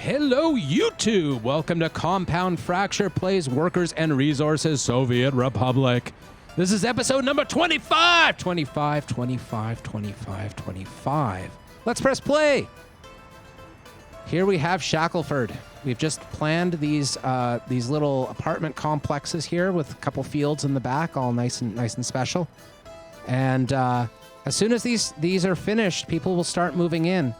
Hello, YouTube! Welcome to Compound Fracture Plays Workers and Resources Soviet Republic. This is episode number 25! 25. Let's press play! Here we have Shackleford. We've just planned these little apartment complexes here with a couple fields in the back, all nice and special. And as soon as these are finished, people will start moving in.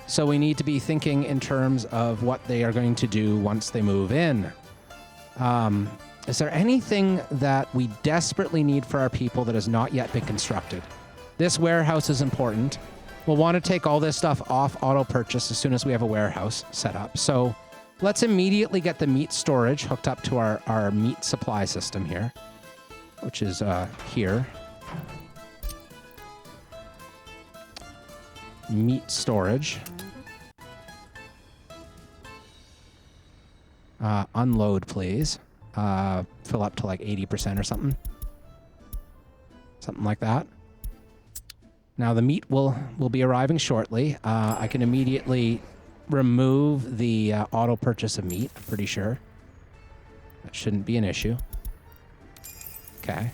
So we need to be thinking in terms of what they are going to do once they move in. Is there anything that we desperately need for our people that has not yet been constructed? This warehouse is important. We'll want to take all this stuff off auto purchase as soon as we have a warehouse set up. So let's immediately get the meat storage hooked up to our meat supply system here, which is here. Meat storage. Unload, please. Fill up to like 80% or something. Something like that. Now the meat will be arriving shortly. I can immediately remove the auto purchase of meat, I'm pretty sure. That shouldn't be an issue. Okay.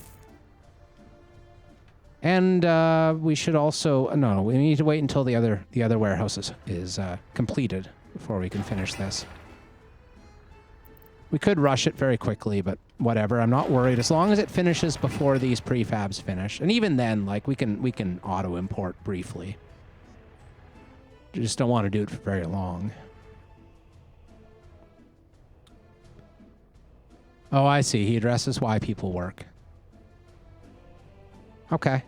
And we should also no, we need to wait until the other warehouse is completed before we can finish this. We could rush it very quickly, but whatever. I'm not worried as long as it finishes before these prefabs finish. And even then, like we can auto import briefly. You just don't want to do it for very long. Oh, I see. He addresses why people work. Okay.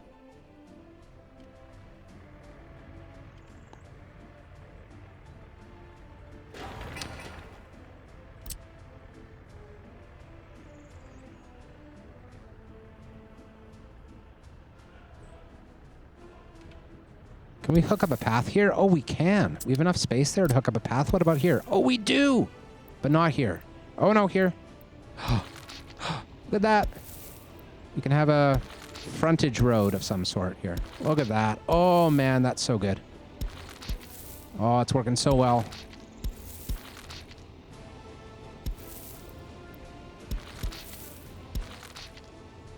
Can we hook up a path here? Oh, we can. We have enough space there to hook up a path. What about here? Oh, we do, but not here. Oh, no, here. Look at that. We can have a frontage road of some sort here. Look at that. Oh, man, that's so good. Oh, it's working so well.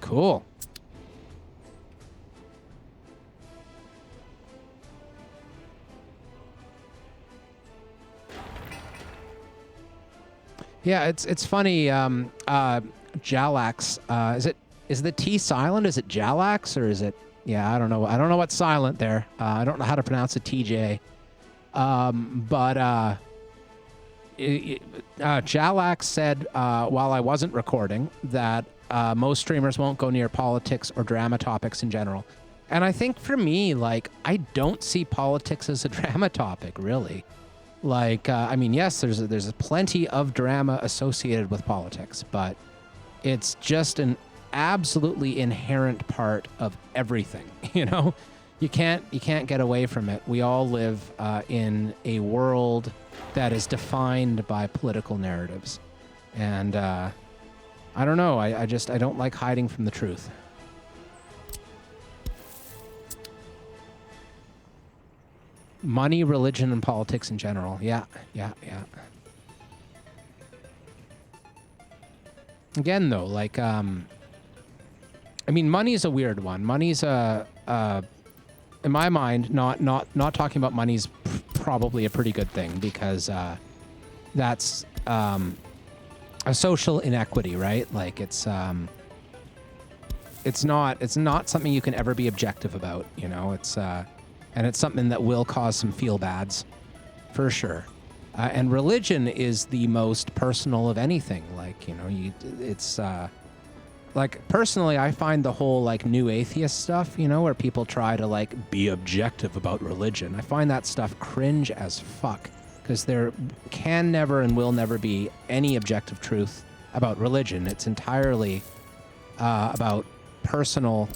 Cool. Yeah, it's funny. Jalax. Is the T silent? Is it Jalax or is it? Yeah, I don't know. I don't know what's silent there. I don't know how to pronounce a TJ. Jalax said while I wasn't recording that most streamers won't go near politics or drama topics in general. And I think for me, like, I don't see politics as a drama topic, really. Like, I mean, yes, there's plenty of drama associated with politics, but it's just an absolutely inherent part of everything. You know, you can't get away from it. We all live in a world that is defined by political narratives, and I don't know. I don't like hiding from the truth. Money, religion, and politics in general. Yeah. Again, though, like, I mean, money's a weird one. Money's in my mind, not talking about money's probably a pretty good thing because that's a social inequity, right? Like, it's not something you can ever be objective about. You know, and it's something that will cause some feel-bads, for sure. And religion is the most personal of anything. Like, you know, it's like, personally, I find the whole, like, new atheist stuff, you know, where people try to, like, be objective about religion. I find that stuff cringe as fuck, because there can never and will never be any objective truth about religion. It's entirely about personal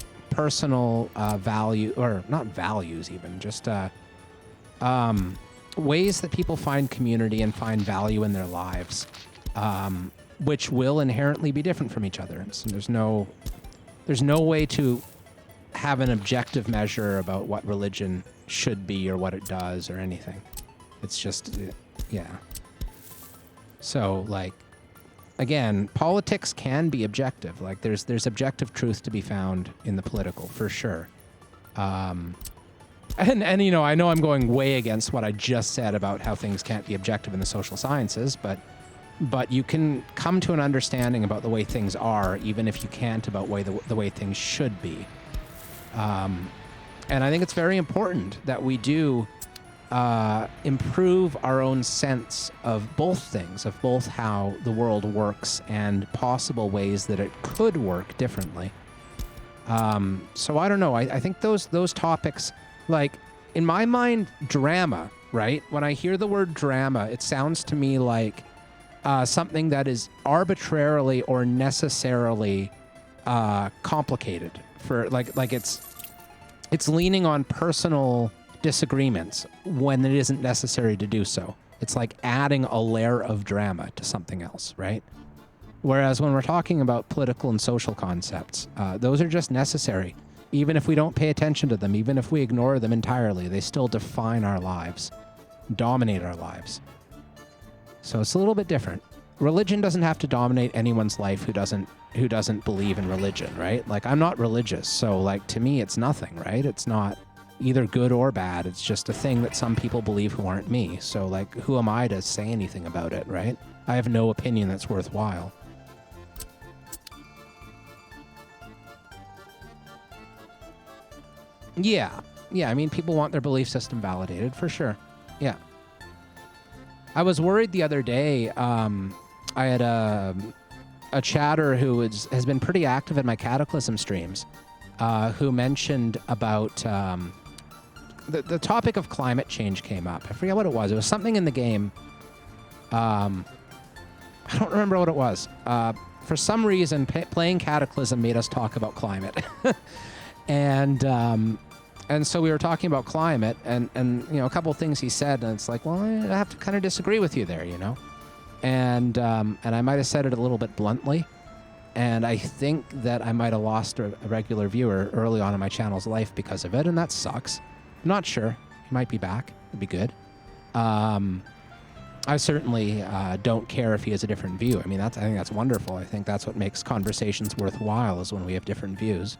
value, or not values even, just ways that people find community and find value in their lives, which will inherently be different from each other. So there's no way to have an objective measure about what religion should be or what it does or anything. It's just, yeah. So, like, again, politics can be objective. Like, there's objective truth to be found in the political, for sure. And you know, I know I'm going way against what I just said about how things can't be objective in the social sciences, but you can come to an understanding about the way things are, even if you can't about the way things should be. And I think it's very important that we do improve our own sense of both things, of both how the world works and possible ways that it could work differently. So I don't know. I think those topics, like, in my mind, drama, right? When I hear the word drama, it sounds to me like something that is arbitrarily or necessarily complicated. For like it's leaning on personal disagreements when it isn't necessary to do so. It's like adding a layer of drama to something else, right? Whereas when we're talking about political and social concepts, those are just necessary. Even if we don't pay attention to them, even if we ignore them entirely, they still define our lives, dominate our lives. So it's a little bit different. Religion doesn't have to dominate anyone's life who doesn't believe in religion, right? Like, I'm not religious, so, like, to me it's nothing, right? It's not either good or bad. It's just a thing that some people believe who aren't me. So, like, who am I to say anything about it, right? I have no opinion that's worthwhile. Yeah, I mean, people want their belief system validated, for sure. Yeah. I was worried the other day. I had a chatter who has been pretty active in my Cataclysm streams, who mentioned about the topic of climate change came up. I forget what it was. It was something in the game. I don't remember what it was. For some reason, playing Cataclysm made us talk about climate. And so we were talking about climate, and you know, a couple of things he said, and it's like, well, I have to kind of disagree with you there, you know? And I might have said it a little bit bluntly, and I think that I might have lost a regular viewer early on in my channel's life because of it, and that sucks. I'm not sure. He might be back. It'd be good. I certainly don't care if he has a different view. I mean, I think that's wonderful. I think that's what makes conversations worthwhile, is when we have different views.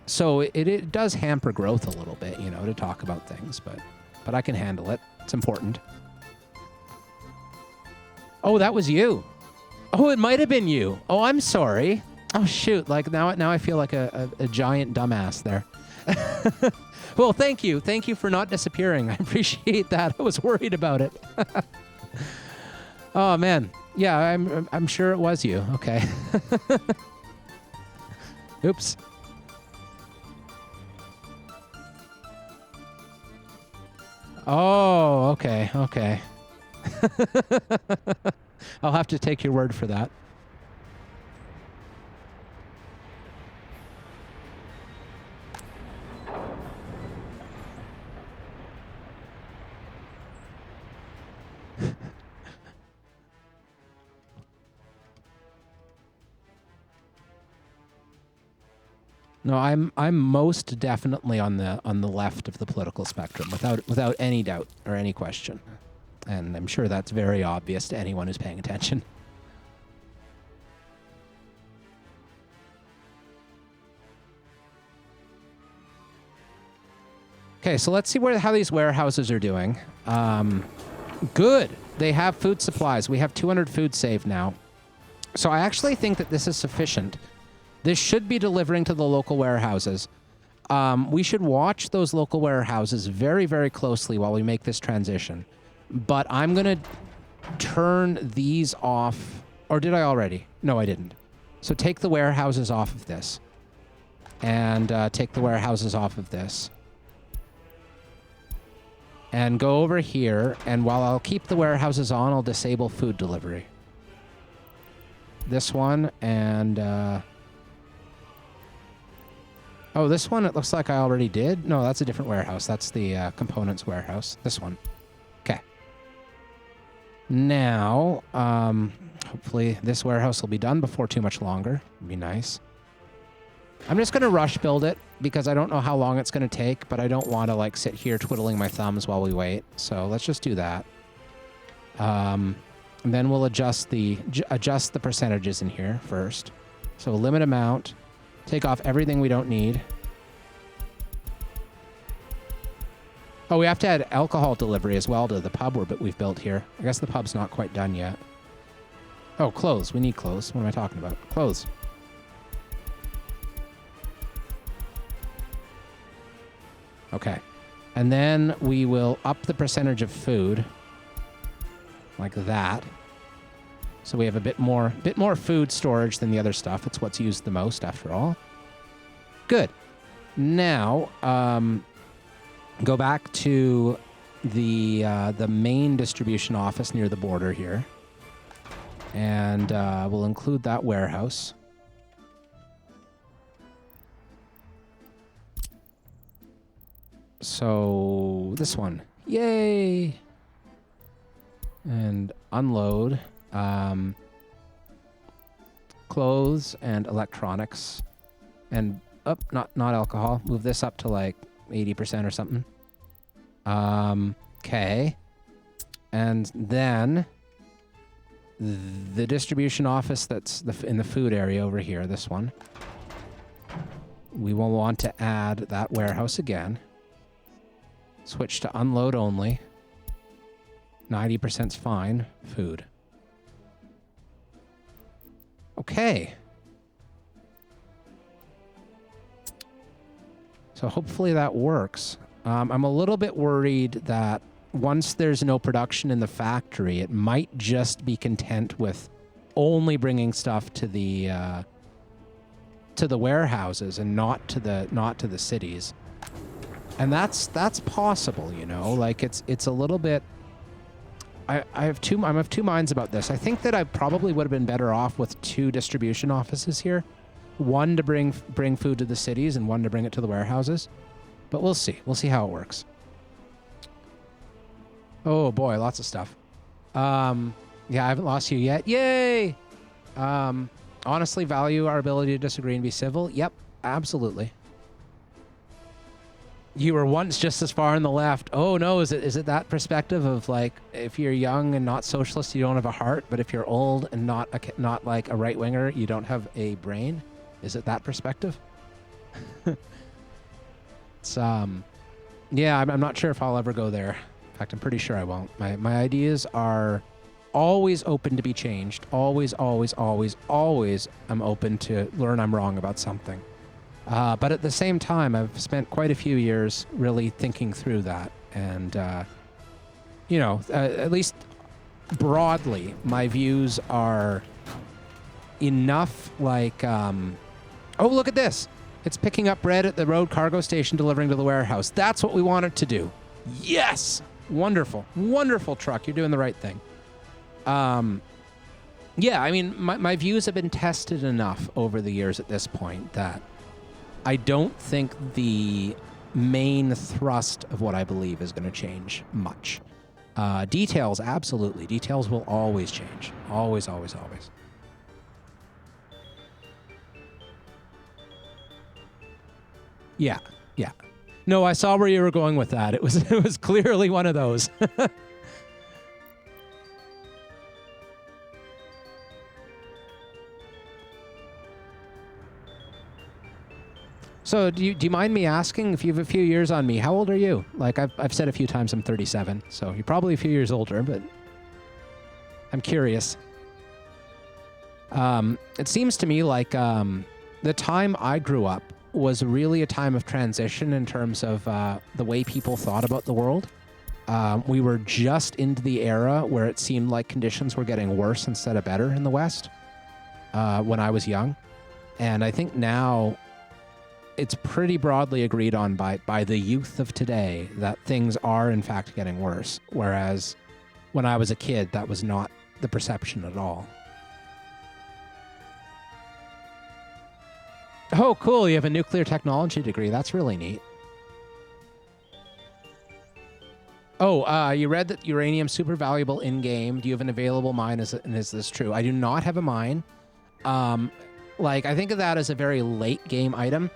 So it does hamper growth a little bit, you know, to talk about things, but I can handle it. It's important. Oh, that was you. Oh, it might have been you. Oh, I'm sorry. Oh, shoot. Like, now I feel like a giant dumbass there. Well, thank you. Thank you for not disappearing. I appreciate that. I was worried about it. Oh, man. Yeah, I'm sure it was you. Okay. Oops. Oh, okay. I'll have to take your word for that. No, I'm most definitely on the left of the political spectrum, without any doubt or any question. And I'm sure that's very obvious to anyone who's paying attention. Okay, so let's see how these warehouses are doing. Good. They have food supplies. We have 200 food saved now. So I actually think that this is sufficient. This should be delivering to the local warehouses. We should watch those local warehouses very, very closely while we make this transition. But I'm going to turn these off. Or did I already? No, I didn't. So take the warehouses off of this. And take the warehouses off of this. And go over here. And while I'll keep the warehouses on, I'll disable food delivery. This one and... Oh, this one, it looks like I already did. No, that's a different warehouse. That's the components warehouse. This one. Okay. Now, hopefully this warehouse will be done before too much longer. It'd be nice. I'm just going to rush build it because I don't know how long it's going to take, but I don't want to, like, sit here twiddling my thumbs while we wait. So let's just do that. And then we'll adjust the percentages in here first. So limit amount, take off everything we don't need. Oh, we have to add alcohol delivery as well to the pub we've built here. I guess the pub's not quite done yet. Oh, clothes. We need clothes. What am I talking about? Clothes. Okay. And then we will up the percentage of food. Like that. So we have a bit more food storage than the other stuff. It's what's used the most, after all. Good. Now, go back to the main distribution office near the border here. And we'll include that warehouse. So, this one. Yay! And unload. Clothes and electronics. And, not alcohol. Move this up to like 80% or something. Okay. And then the distribution office that's in the food area over here, this one. We will want to add that warehouse again. Switch to unload only. 90%'s fine. Food. Okay. So hopefully that works. I'm a little bit worried that once there's no production in the factory, it might just be content with only bringing stuff to the warehouses and not to the cities. And that's possible, you know. Like it's a little bit. I'm of two minds about this. I think that I probably would have been better off with 2 distribution offices here, one to bring food to the cities and one to bring it to the warehouses. But we'll see. We'll see how it works. Oh boy, lots of stuff. Yeah, I haven't lost you yet. Yay! Honestly, value our ability to disagree and be civil. Yep, absolutely. You were once just as far on the left. Oh no, is it that perspective of like if you're young and not socialist, you don't have a heart, but if you're old and not like a right winger, you don't have a brain? Is it that perspective? It's yeah, I'm not sure if I'll ever go there. In fact, I'm pretty sure I won't. My ideas are always open to be changed. Always, always, always, always I'm open to learn I'm wrong about something. But at the same time, I've spent quite a few years really thinking through that. And, you know, at least broadly, my views are enough like, oh, look at this. It's picking up bread at the road cargo station, delivering to the warehouse. That's what we want it to do. Yes. Wonderful. Wonderful truck. You're doing the right thing. Yeah, I mean, my views have been tested enough over the years at this point that I don't think the main thrust of what I believe is going to change much. Details, absolutely. Details will always change. Always, always, always. Yeah, yeah. No, I saw where you were going with that. It was clearly one of those. So do you mind me asking, if you have a few years on me, how old are you? Like I've said a few times I'm 37, so you're probably a few years older, but I'm curious. It seems to me like the time I grew up was really a time of transition in terms of the way people thought about the world. We were just into the era where it seemed like conditions were getting worse instead of better in the West when I was young. And I think now it's pretty broadly agreed on by the youth of today that things are in fact getting worse. Whereas when I was a kid, that was not the perception at all. Oh, cool. You have a nuclear technology degree. That's really neat. Oh, you read that uranium's super valuable in-game. Do you have an available mine? And is this true? I do not have a mine. Like, I think of that as a very late-game item.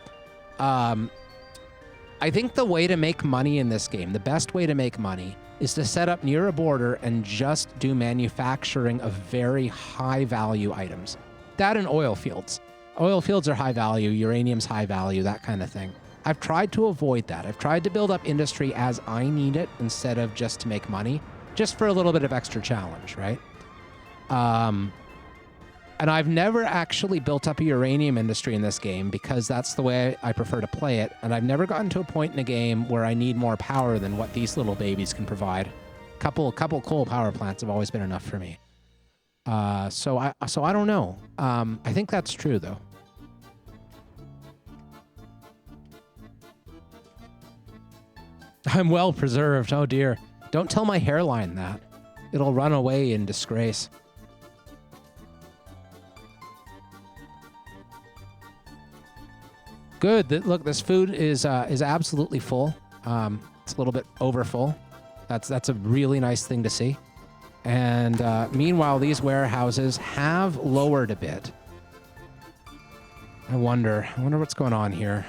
I think the way to make money in this game, the best way to make money, is to set up near a border and just do manufacturing of very high value items. That and oil fields. Oil fields are high value, uranium's high value, that kind of thing. I've tried to avoid that. I've tried to build up industry as I need it instead of just to make money, just for a little bit of extra challenge, right? And I've never actually built up a uranium industry in this game because that's the way I prefer to play it. And I've never gotten to a point in a game where I need more power than what these little babies can provide. Couple coal power plants have always been enough for me. So I don't know. I think that's true though. I'm well preserved. Oh dear. Don't tell my hairline that. It'll run away in disgrace. Good. Look, this food is absolutely full. It's a little bit over full. That's a really nice thing to see. And meanwhile, these warehouses have lowered a bit. I wonder what's going on here.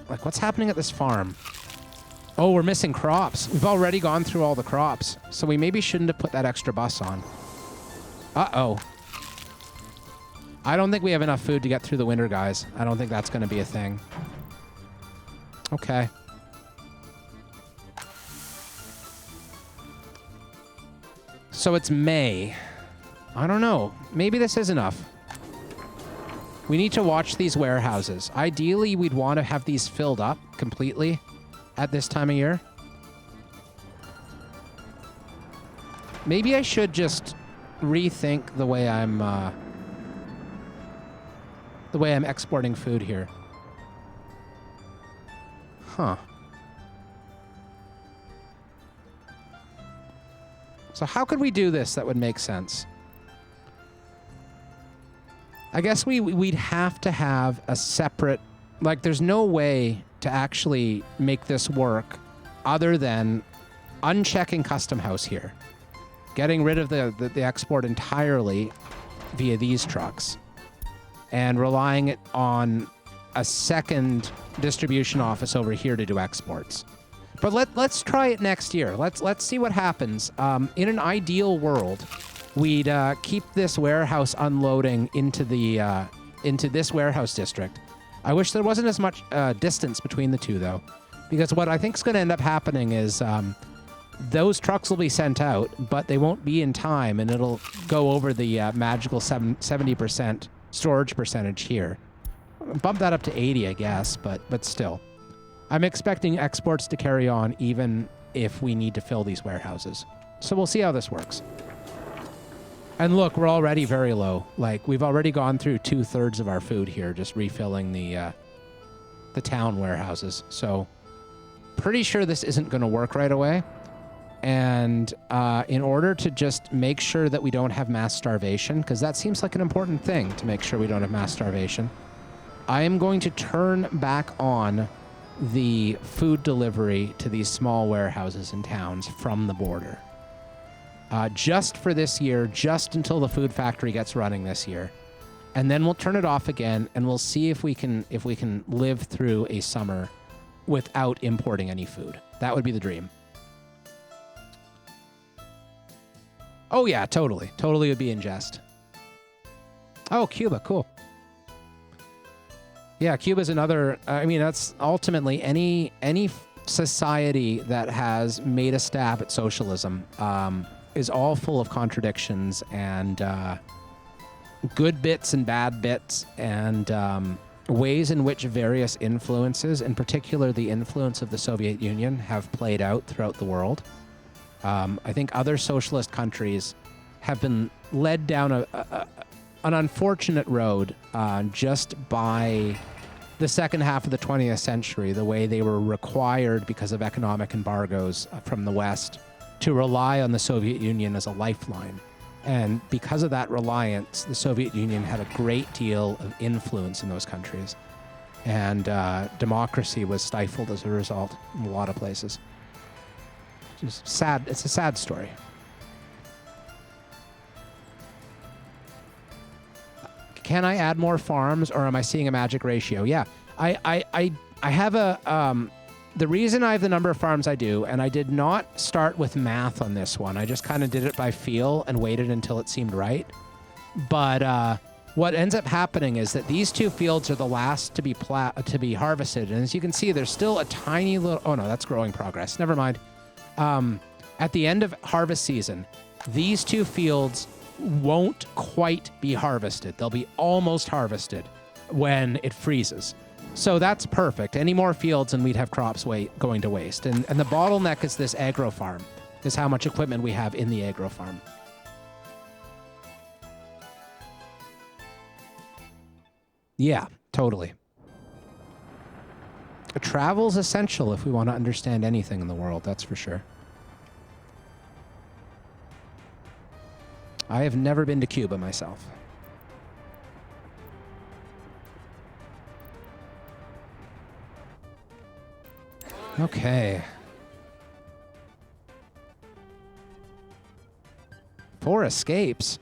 Like what's happening at this farm? Oh, we're missing crops. We've already gone through all the crops, so we maybe shouldn't have put that extra bus on. Uh-oh. I don't think we have enough food to get through the winter, guys. I don't think that's going to be a thing. Okay. So it's May. I don't know. Maybe this is enough. We need to watch these warehouses. Ideally, we'd want to have these filled up completely at this time of year. Maybe I should just rethink the way I'm exporting food here. Huh. So how could we do this that would make sense? I guess we'd have to have a separate... Like, there's no way to actually make this work other than unchecking Custom House here. Getting rid of the export entirely via these trucks. And relying it on a second distribution office over here to do exports. But let's try it next year. Let's see what happens. In an ideal world, we'd keep this warehouse unloading into this warehouse district. I wish there wasn't as much distance between the two, though, because what I think is going to end up happening is those trucks will be sent out, but they won't be in time, and it'll go over the magical 70% storage percentage here. Bump that up to 80, I guess, but still. I'm expecting exports to carry on even if we need to fill these warehouses. So we'll see how this works. And look, we're already very low. Like, we've already gone through 2/3 of our food here, just refilling the town warehouses. So pretty sure this isn't going to work right away. And in order to just make sure that we don't have mass starvation, because that seems like an important thing to make sure we don't have mass starvation, I am going to turn back on the food delivery to these small warehouses and towns from the border. Just for this year, just until the food factory gets running this year. And then we'll turn it off again, and we'll see if we can live through a summer without importing any food. That would be the dream. Oh yeah, totally. Totally would be in jest. Oh, Cuba, cool. Yeah, Cuba's another, I mean, that's ultimately any society that has made a stab at socialism is all full of contradictions and good bits and bad bits and ways in which various influences, in particular the influence of the Soviet Union, have played out throughout the world. I think other socialist countries have been led down an unfortunate road just by the second half of the 20th century, the way they were required because of economic embargoes from the West to rely on the Soviet Union as a lifeline. And because of that reliance, the Soviet Union had a great deal of influence in those countries. And democracy was stifled as a result in a lot of places. Just sad. It's a sad story. Can I add more farms, or am I seeing a magic ratio? Yeah, I have a the reason I have the number of farms I do, and I did not start with math on this one. I just kind of did it by feel and waited until it seemed right. But what ends up happening is that these 2 fields are the last to be harvested. And as you can see, there's still a tiny little... Oh, no, that's growing progress. Never mind. At the end of harvest season, these 2 fields won't quite be harvested. They'll be almost harvested when it freezes. So that's perfect. Any more fields and we'd have crops going to waste. And the bottleneck is this agro farm, is how much equipment we have in the agro farm. Yeah, totally. Travel's essential if we want to understand anything in the world, that's for sure. I have never been to Cuba myself. Okay. 4 escapes?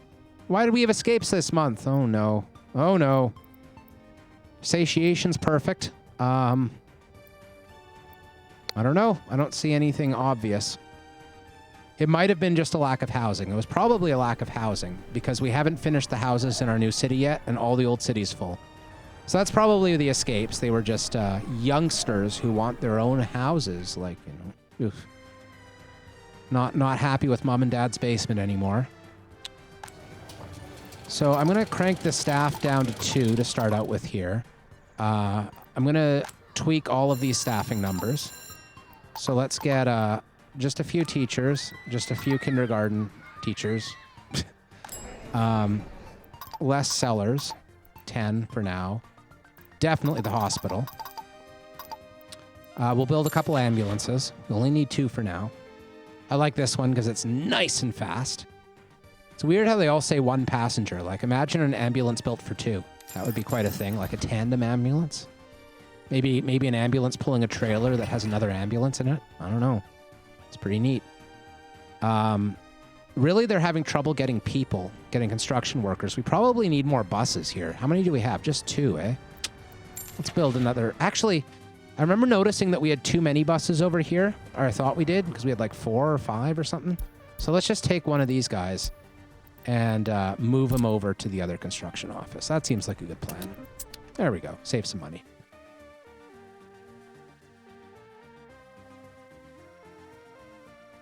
Why do we have escapes this month? Oh, no. Oh, no. Satiation's perfect. I don't know. I don't see anything obvious. It might have been just a lack of housing. It was probably a lack of housing because we haven't finished the houses in our new city yet and all the old city's full. So that's probably the escapes. They were just youngsters who want their own houses. Like, you know, oof. Not happy with mom and dad's basement anymore. So I'm going to crank the staff down to 2 to start out with here. I'm going to tweak all of these staffing numbers. So let's get just a few teachers, just a few kindergarten teachers. Less sellers, 10 for now. Definitely the hospital. We'll build a couple ambulances. We only need 2 for now. I like this one because it's nice and fast. It's weird how they all say 1 passenger. Like, imagine an ambulance built for 2. That would be quite a thing, like a tandem ambulance. Maybe an ambulance pulling a trailer that has another ambulance in it. I don't know. It's pretty neat. Really, they're having trouble getting people, getting construction workers. We probably need more buses here. How many do we have? Just 2, eh? Let's build another. Actually, I remember noticing that we had too many buses over here, or I thought we did, because we had like 4 or 5 or something. So let's just take one of these guys and move him over to the other construction office. That seems like a good plan. There we go. Save some money.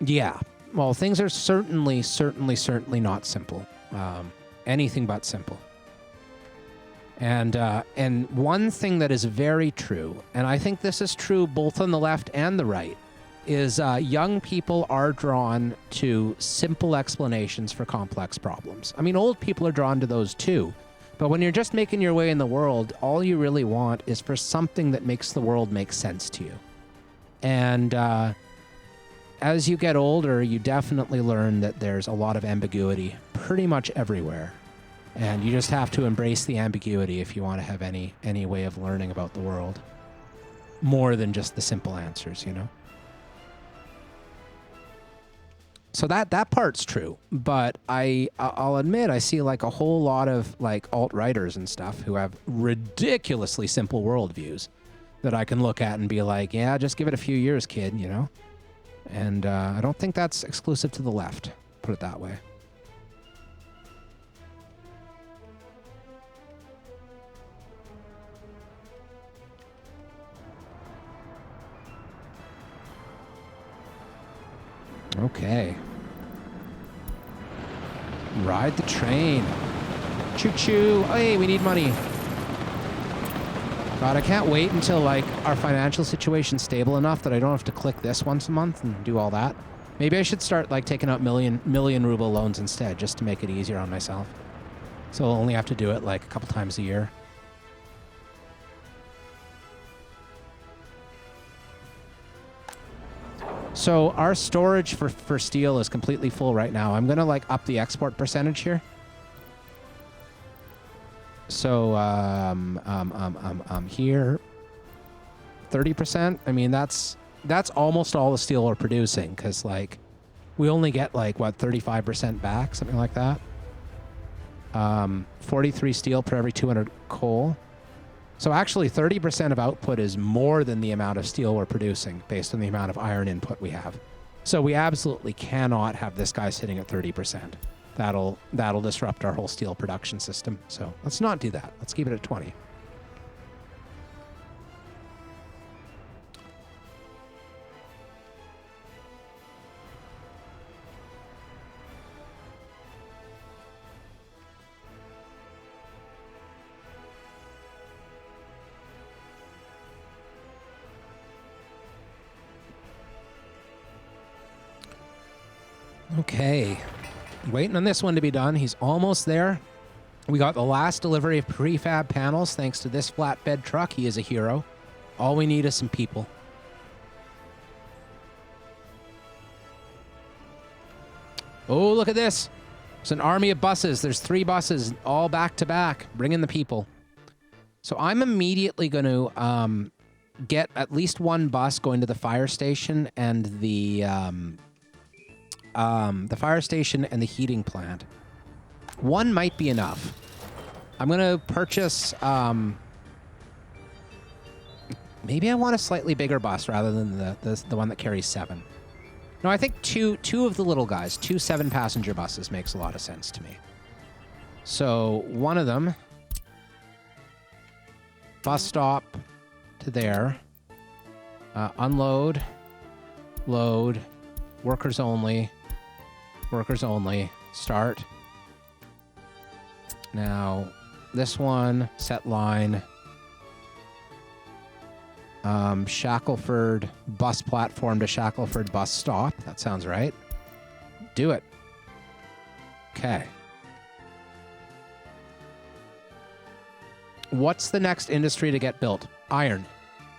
Yeah. Well, things are certainly not simple. Anything but simple. And one thing that is very true, and I think this is true both on the left and the right, is young people are drawn to simple explanations for complex problems. I mean, old people are drawn to those too. But when you're just making your way in the world, all you really want is for something that makes the world make sense to you. And as you get older, you definitely learn that there's a lot of ambiguity pretty much everywhere. And you just have to embrace the ambiguity if you want to have any way of learning about the world. More than just the simple answers, you know? So that part's true, but I'll admit I see like a whole lot of like alt-righters and stuff who have ridiculously simple worldviews that I can look at and be like, yeah, just give it a few years, kid, you know? And I don't think that's exclusive to the left, put it that way. Okay. Ride the train. Choo-choo. Hey, we need money. God, I can't wait until, like, our financial situation's stable enough that I don't have to click this once a month and do all that. Maybe I should start, like, taking out million ruble loans instead, just to make it easier on myself. So I'll only have to do it, like, a couple times a year. So our storage for steel is completely full right now. I'm going to like up the export percentage here. So here 30%. I mean that's almost all the steel we're producing cuz like we only get like what 35% back, something like that. 43 steel per every 200 coal. So actually 30% of output is more than the amount of steel we're producing based on the amount of iron input we have. So we absolutely cannot have this guy sitting at 30%. That'll disrupt our whole steel production system. So let's not do that. Let's keep it at 20. Okay, waiting on this one to be done. He's almost there. We got the last delivery of prefab panels thanks to this flatbed truck. He is a hero. All we need is some people. Oh, look at this. It's an army of buses. There's 3 buses all back to back. Bring in the people. So I'm immediately going to get at least 1 bus going to the fire station and the fire station and the heating plant. 1 might be enough. I'm going to purchase, maybe I want a slightly bigger bus rather than the one that carries 7. No, I think two of the little guys, 2 7-passenger buses makes a lot of sense to me. So one of them, bus stop to there, unload, load, workers only, start. Now, this one, set line, Shackleford bus platform to Shackleford bus stop. That sounds right. Do it. Okay. What's the next industry to get built? Iron.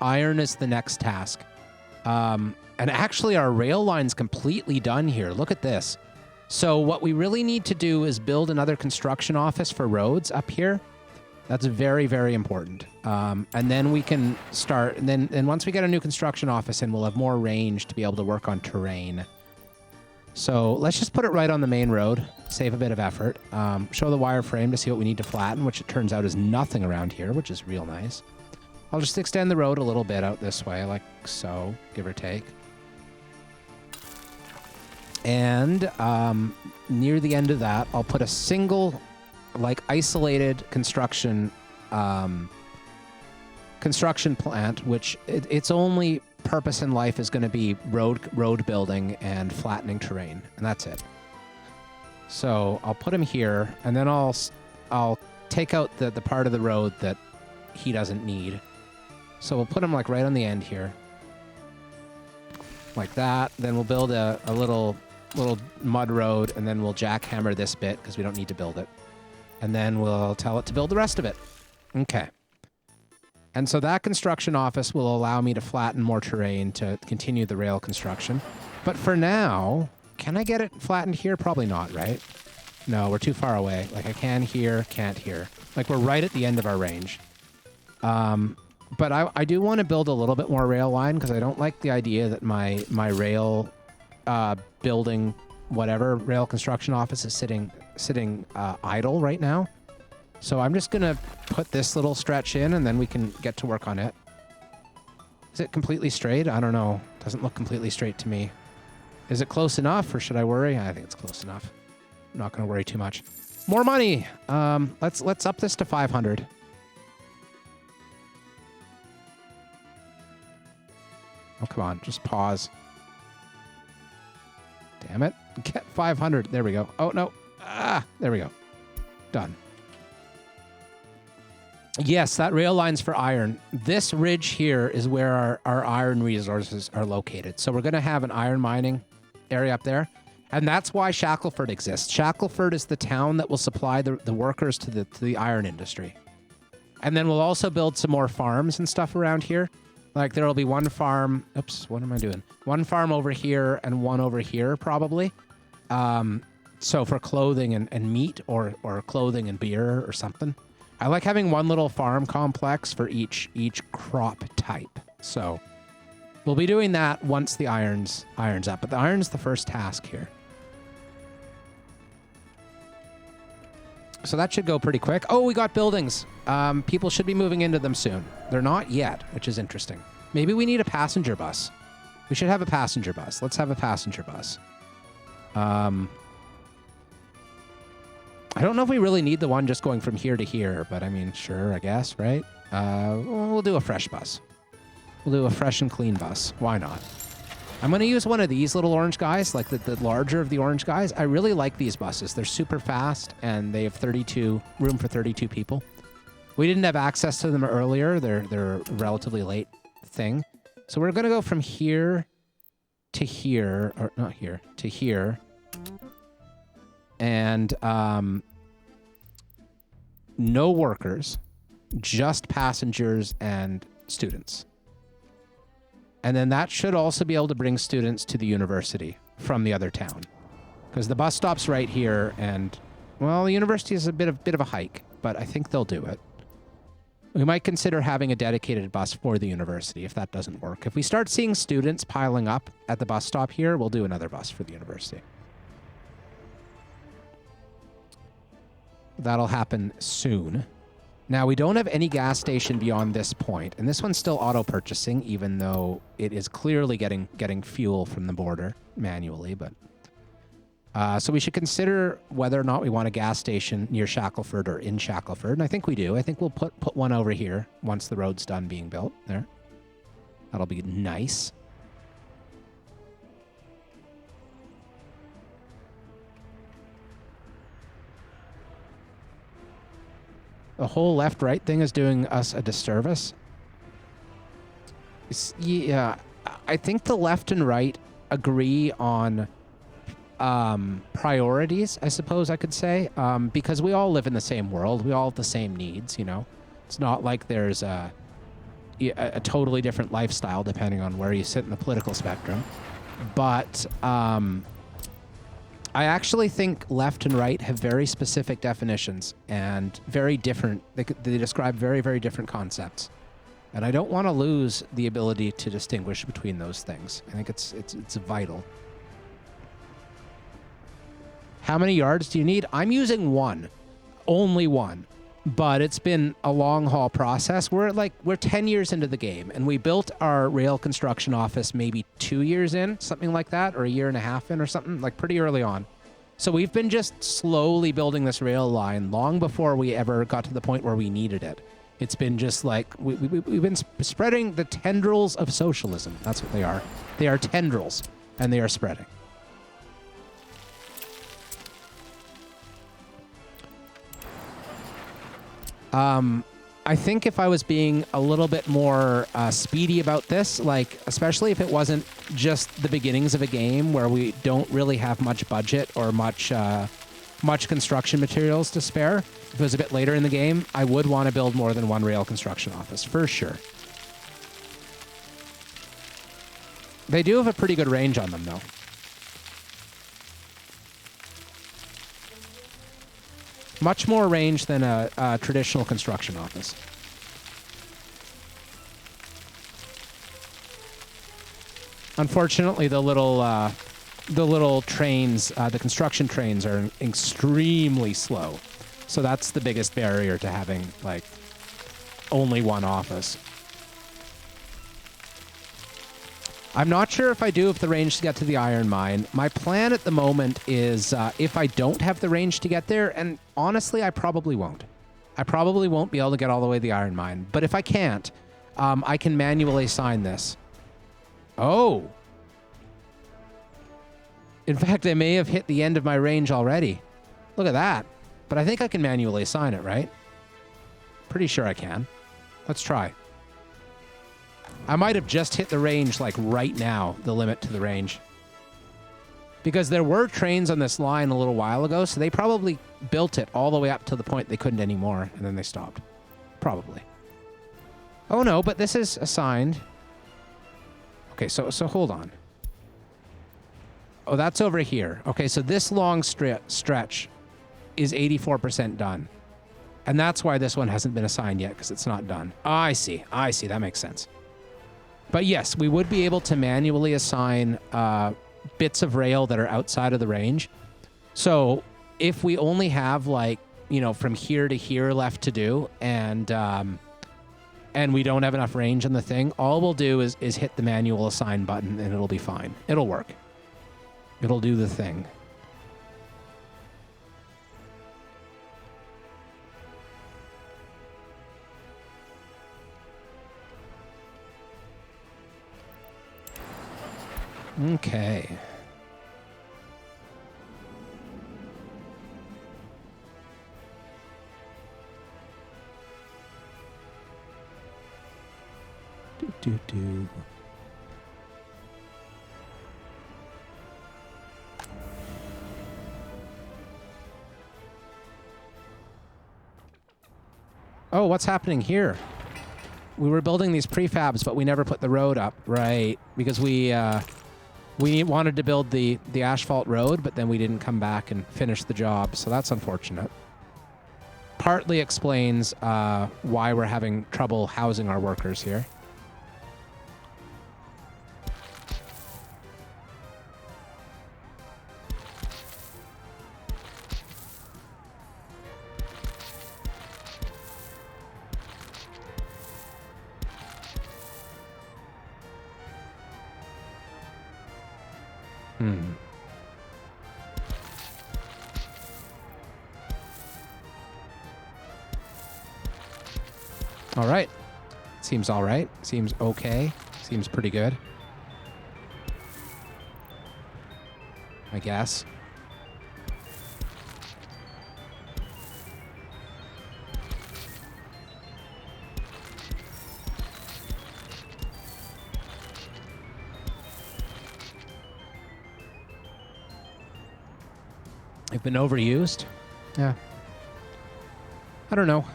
Iron is the next task. And actually, our rail line's completely done here. Look at this. So what we really need to do is build another construction office for roads up here. That's very, very important. And then we can start, and then once we get a new construction office in, we'll have more range to be able to work on terrain. So let's just put it right on the main road, save a bit of effort. Show the wireframe to see what we need to flatten, which it turns out is nothing around here, which is real nice. I'll just extend the road a little bit out this way, like so, give or take. And near the end of that, I'll put a single, like, isolated construction plant, which its only purpose in life is going to be road building and flattening terrain, and that's it. So I'll put him here, and then I'll take out the part of the road that he doesn't need. So we'll put him like right on the end here, like that. Then we'll build a little mud road, and then we'll jackhammer this bit because we don't need to build it. And then we'll tell it to build the rest of it. Okay. And so that construction office will allow me to flatten more terrain to continue the rail construction. But for now, can I get it flattened here? Probably not, right? No, we're too far away. Like, I can here, can't here. Like, we're right at the end of our range. But I do want to build a little bit more rail line because I don't like the idea that my rail building, whatever, rail construction office is sitting idle right now. So I'm just going to put this little stretch in, and then we can get to work on it. Is it completely straight? I don't know. Doesn't look completely straight to me. Is it close enough, or should I worry? I think it's close enough. I'm not going to worry too much. More money! Let's up this to 500. Oh, come on. Just pause. Damn it. Get 500. There we go. Oh, no. Ah, there we go. Done. Yes, that rail line's for iron. This ridge here is where our iron resources are located. So we're going to have an iron mining area up there. And that's why Shackleford exists. Shackleford is the town that will supply the workers to the iron industry. And then we'll also build some more farms and stuff around here. Like, there will be one farm. Oops, what am I doing? One farm over here and one over here, probably. So for clothing and meat, or clothing and beer or something. I like having one little farm complex for each crop type. So we'll be doing that once the iron's up. But the iron's the first task here. So that should go pretty quick. Oh, we got buildings. People should be moving into them soon. They're not yet, which is interesting. Maybe we need a passenger bus. We should have a passenger bus. Let's have a passenger bus. I don't know if we really need the one just going from here to here, but I mean, sure, I guess, right? We'll do a fresh bus. We'll do a fresh and clean bus. Why not? I'm going to use one of these little orange guys, like the larger of the orange guys. I really like these buses. They're super fast, and they have room for 32 people. We didn't have access to them earlier. They're a relatively late thing. So we're going to go from here to here, or not here, to here. And no workers, just passengers and students. And then that should also be able to bring students to the university from the other town. Because the bus stop's right here, and, well, the university is a bit of a hike, but I think they'll do it. We might consider having a dedicated bus for the university if that doesn't work. If we start seeing students piling up at the bus stop here, we'll do another bus for the university. That'll happen soon. Now, we don't have any gas station beyond this point, and this one's still auto-purchasing, even though it is clearly getting fuel from the border manually. But so we should consider whether or not we want a gas station near Shackleford or in Shackleford, and I think we do. I think we'll put one over here once the road's done being built there. That'll be nice. The whole left-right thing is doing us a disservice. Yeah, I think the left and right agree on priorities, I suppose I could say, because we all live in the same world. We all have the same needs, you know. It's not like there's a totally different lifestyle depending on where you sit in the political spectrum. But I actually think left and right have very specific definitions and very different. They describe very, very different concepts. And I don't want to lose the ability to distinguish between those things. I think it's vital. How many yards do you need? I'm using one. Only one. But it's been a long haul process. We're 10 years into the game, and we built our rail construction office maybe 2 years in, something like that, or a year and a half in or something, like pretty early on. So we've been just slowly building this rail line long before we ever got to the point where we needed it. It's been just like, we've been spreading the tendrils of socialism. That's what they are. They are tendrils, and they are spreading. I think if I was being a little bit more speedy about this, like especially if it wasn't just the beginnings of a game where we don't really have much budget or much construction materials to spare, if it was a bit later in the game, I would want to build more than one rail construction office, for sure. They do have a pretty good range on them, though. Much more range than a traditional construction office. Unfortunately, the little trains, the construction trains, are extremely slow. So that's the biggest barrier to having like only one office. I'm not sure if I do have the range to get to the iron mine. My plan at the moment is if I don't have the range to get there, and honestly, I probably won't. I probably won't be able to get all the way to the iron mine. But if I can't, I can manually assign this. Oh. In fact, I may have hit the end of my range already. Look at that. But I think I can manually assign it, right? Pretty sure I can. Let's try. I might have just hit the range like right now, the limit to the range. Because there were trains on this line a little while ago, so they probably built it all the way up to the point they couldn't anymore, and then they stopped. Probably. Oh no, but this is assigned. Okay, so hold on. Oh, that's over here. Okay, so this long stretch is 84% done. And that's why this one hasn't been assigned yet, because it's not done. Oh, I see. That makes sense. But yes, we would be able to manually assign bits of rail that are outside of the range. So if we only have like from here to here left to do, and we don't have enough range on the thing, all we'll do is hit the manual assign button, and it'll be fine. It'll work. It'll do the thing. Okay. Do. Oh, what's happening here? We were building these prefabs, but we never put the road up, right? Because we wanted to build the asphalt road, but then we didn't come back and finish the job, so that's unfortunate. Partly explains why we're having trouble housing our workers here. All right. Seems all right. Seems okay. Seems pretty good, I guess. They've been overused. Yeah. I don't know.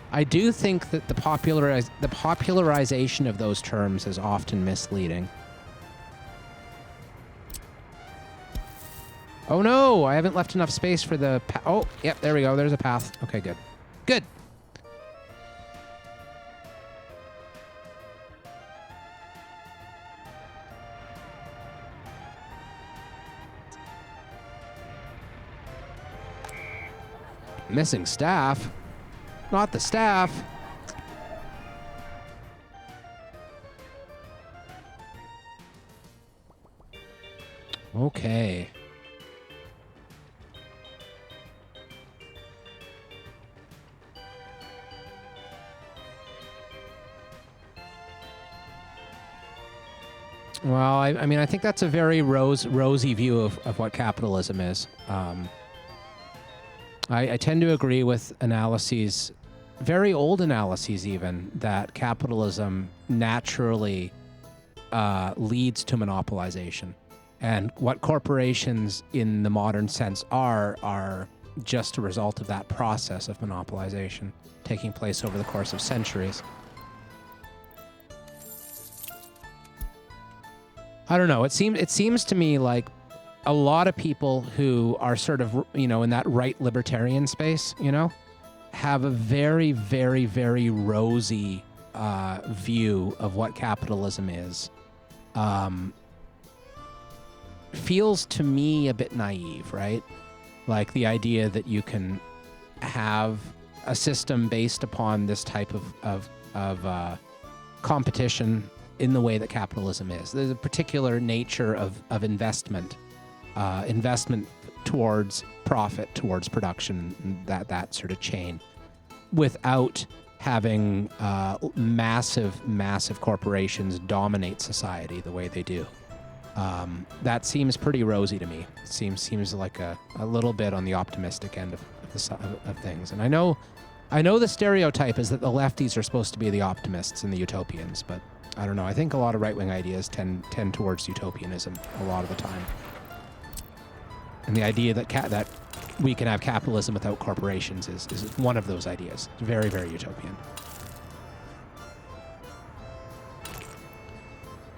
I do think that the popularization of those terms is often misleading. Oh no, I haven't left enough space for the oh, yep, there we go. There's a path. Okay, good. Good. Missing staff. Not the staff. Okay. Well, I mean, I think that's a very rosy view of what capitalism is. I tend to agree with analyses, very old analyses even, that capitalism naturally leads to monopolization. And what corporations in the modern sense are just a result of that process of monopolization taking place over the course of centuries. I don't know. It seems to me like a lot of people who are sort of, in that right libertarian space, have a very, very, very rosy view of what capitalism is. Feels to me a bit naive, right? Like the idea that you can have a system based upon this type of competition in the way that capitalism is. There's a particular nature of investment. Investment towards profit, towards production, that sort of chain, without having massive corporations dominate society the way they do. That seems pretty rosy to me. It seems like a little bit on the optimistic end of things. And I know the stereotype is that the lefties are supposed to be the optimists and the utopians, but I don't know. I think a lot of right-wing ideas tend towards utopianism a lot of the time. And the idea that we can have capitalism without corporations is one of those ideas. It's very, very utopian.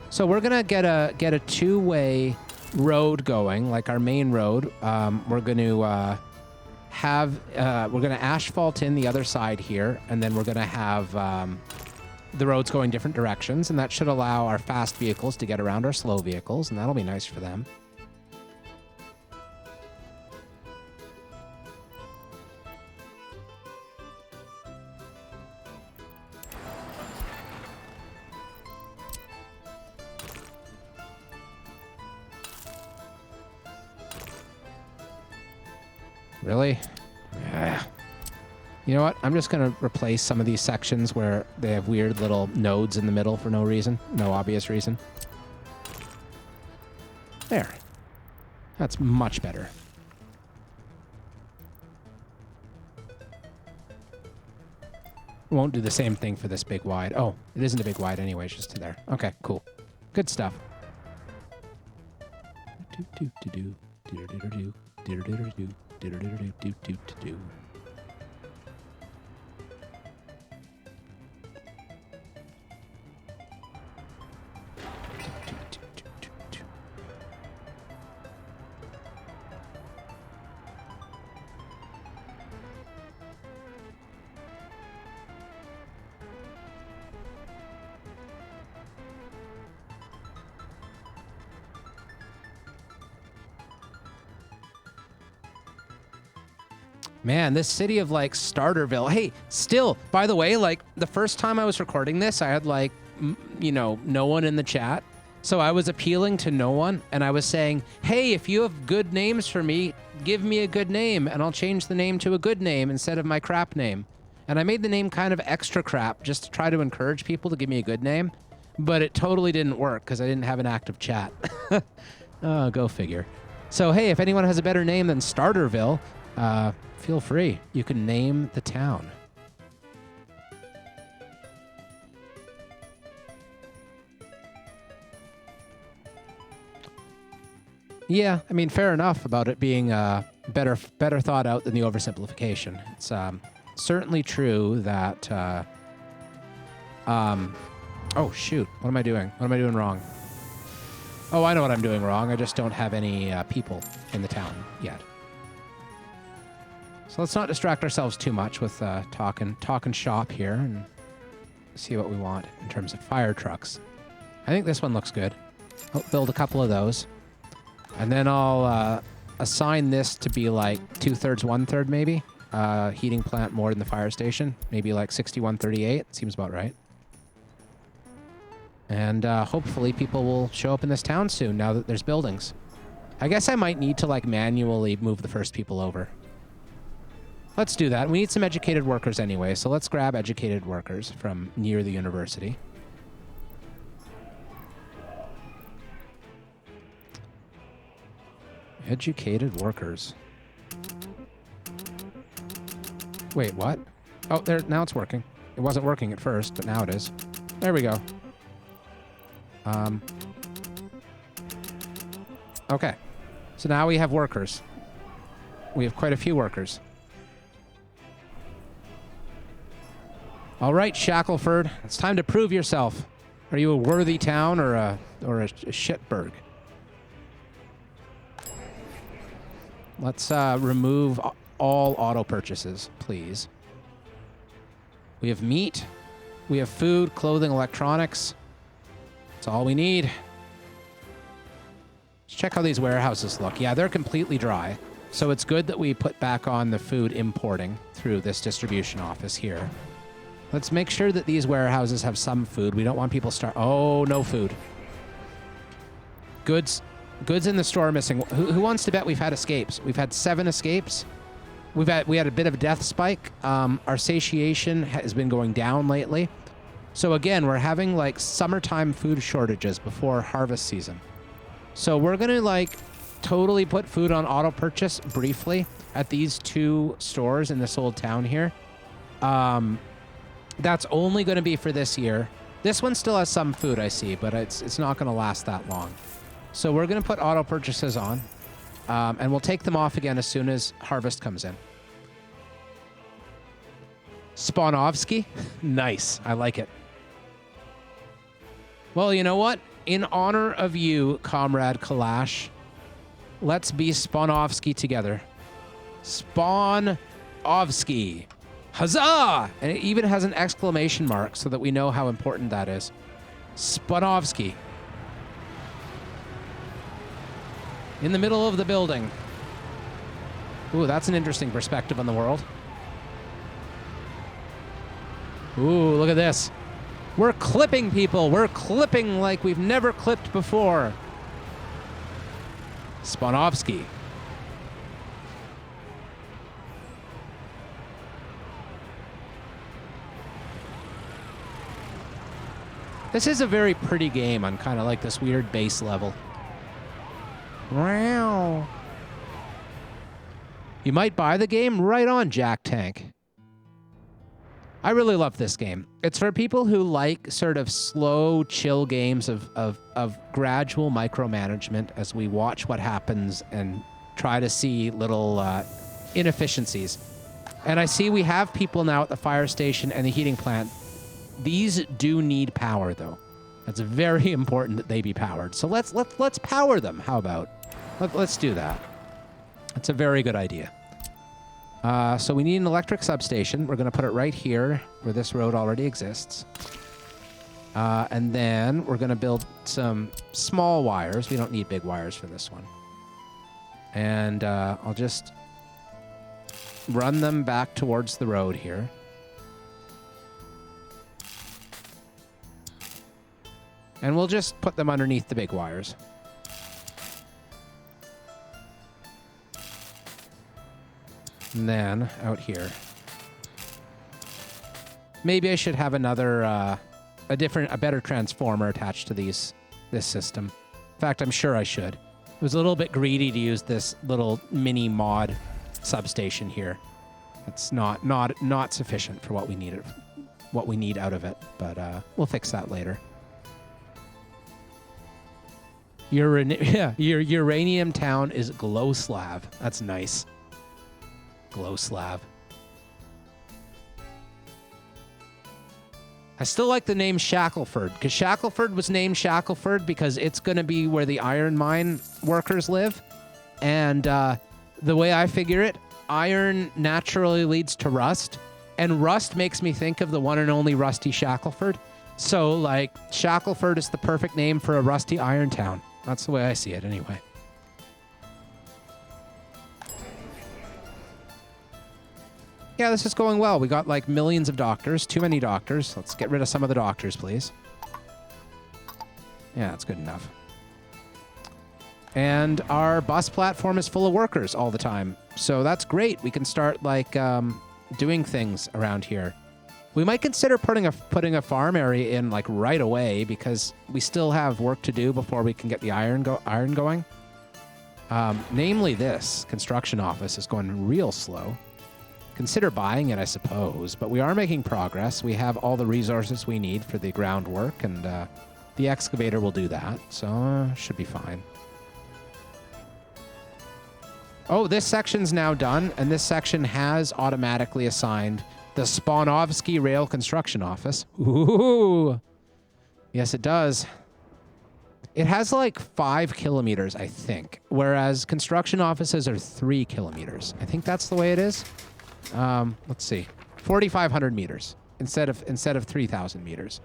So we're gonna get a two-way road going, like our main road. We're gonna asphalt in the other side here, and then we're gonna have the roads going different directions, and that should allow our fast vehicles to get around our slow vehicles, and that'll be nice for them. Really? Yeah. You know what? I'm just going to replace some of these sections where they have weird little nodes in the middle for no reason. No obvious reason. There. That's much better. Won't do the same thing for this big wide. Oh, it isn't a big wide anyway. It's just to there. Okay, cool. Good stuff. Man, this city of like Starterville. Hey, still, by the way, like the first time I was recording this, I had like, no one in the chat. So I was appealing to no one and I was saying, hey, if you have good names for me, give me a good name and I'll change the name to a good name instead of my crap name. And I made the name kind of extra crap just to try to encourage people to give me a good name. But it totally didn't work because I didn't have an active chat. Oh, go figure. So, hey, if anyone has a better name than Starterville, feel free. You can name the town. Yeah, I mean, fair enough about it being better thought out than the oversimplification. It's certainly true that... oh, shoot. What am I doing? What am I doing wrong? Oh, I know what I'm doing wrong. I just don't have any people in the town yet. So let's not distract ourselves too much with talking shop here and see what we want in terms of fire trucks. I think this one looks good. I'll build a couple of those. And then I'll assign this to be like 2/3, 1/3 maybe. Heating plant more than the fire station. Maybe like 6138. Seems about right. And hopefully people will show up in this town soon now that there's buildings. I guess I might need to like manually move the first people over. Let's do that. We need some educated workers anyway, so let's grab educated workers from near the university. Educated workers. Wait, what? Oh, there. Now it's working. It wasn't working at first, but now it is. There we go. Okay. So now we have workers. We have quite a few workers. All right, Shackleford. It's time to prove yourself. Are you a worthy town or a shitburg? Let's remove all auto purchases, please. We have meat. We have food, clothing, electronics. That's all we need. Let's check how these warehouses look. Yeah, they're completely dry. So it's good that we put back on the food importing through this distribution office here. Let's make sure that these warehouses have some food. We don't want people Oh, no food. Goods in the store missing. Who wants to bet we've had escapes? We've had 7 escapes. We had a bit of a death spike. Our satiation has been going down lately. So again, we're having like summertime food shortages before harvest season. So we're going to like totally put food on auto purchase briefly at these 2 stores in this old town here. That's only going to be for this year. This one still has some food, I see, but it's not going to last that long. So we're going to put auto purchases on, and we'll take them off again as soon as harvest comes in. Spanovsky? Nice. I like it. Well, you know what? In honor of you, Comrade Kalash, let's be Spanovsky together. Spanovsky. Huzzah! And it even has an exclamation mark so that we know how important that is. Spanovsky. In the middle of the building. Ooh, that's an interesting perspective on the world. Ooh, look at this. We're clipping people. We're clipping like we've never clipped before. Spanovsky. This is a very pretty game on kind of like this weird base level. Wow. You might buy the game. Right on, Jack Tank. I really love this game. It's for people who like sort of slow, chill games of gradual micromanagement as we watch what happens and try to see little inefficiencies. And I see we have people now at the fire station and the heating plant. These do need power, though. It's very important that they be powered. So let's power them. How about? Let's do that. That's a very good idea. So we need an electric substation. We're going to put it right here where this road already exists. And then we're going to build some small wires. We don't need big wires for this one. And I'll just run them back towards the road here. And we'll just put them underneath the big wires. And then out here. Maybe I should have another, a better transformer attached to this system. In fact, I'm sure I should. It was a little bit greedy to use this little mini mod substation here. It's not sufficient for what we need out of it, but we'll fix that later. Your uranium town is Glowslav. That's nice. Glowslav. I still like the name Shackleford, because Shackleford was named Shackleford because it's going to be where the iron mine workers live. And the way I figure it, iron naturally leads to rust, and rust makes me think of the one and only Rusty Shackleford. So, like, Shackleford is the perfect name for a rusty iron town. That's the way I see it, anyway. Yeah, this is going well. We got, like, millions of doctors. Too many doctors. Let's get rid of some of the doctors, please. Yeah, that's good enough. And our bus platform is full of workers all the time. So that's great. We can start, like, doing things around here. We might consider putting a farm area in, like, right away, because we still have work to do before we can get the iron going. Namely this construction office is going real slow. Consider buying it, I suppose, but we are making progress. We have all the resources we need for the groundwork, and the excavator will do that, so should be fine. Oh, this section's now done, and this section has automatically assigned the Spanovsky Rail Construction Office. Ooh! Yes, it does. It has like 5 kilometers, I think, whereas construction offices are 3 kilometers. I think that's the way it is. Let's see. 4,500 meters instead of 3,000 meters.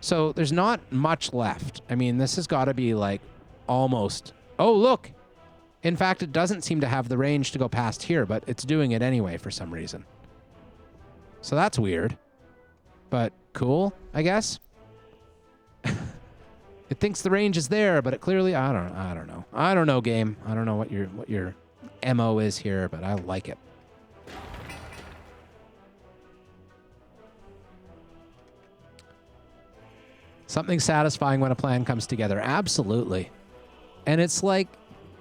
So there's not much left. I mean, this has got to be like almost... Oh, look! In fact, it doesn't seem to have the range to go past here, but it's doing it anyway for some reason. So that's weird. But cool, I guess. It thinks the range is there, but it clearly... I don't know. I don't know, game. I don't know what your MO is here, but I like it. Something satisfying when a plan comes together. Absolutely. And it's like,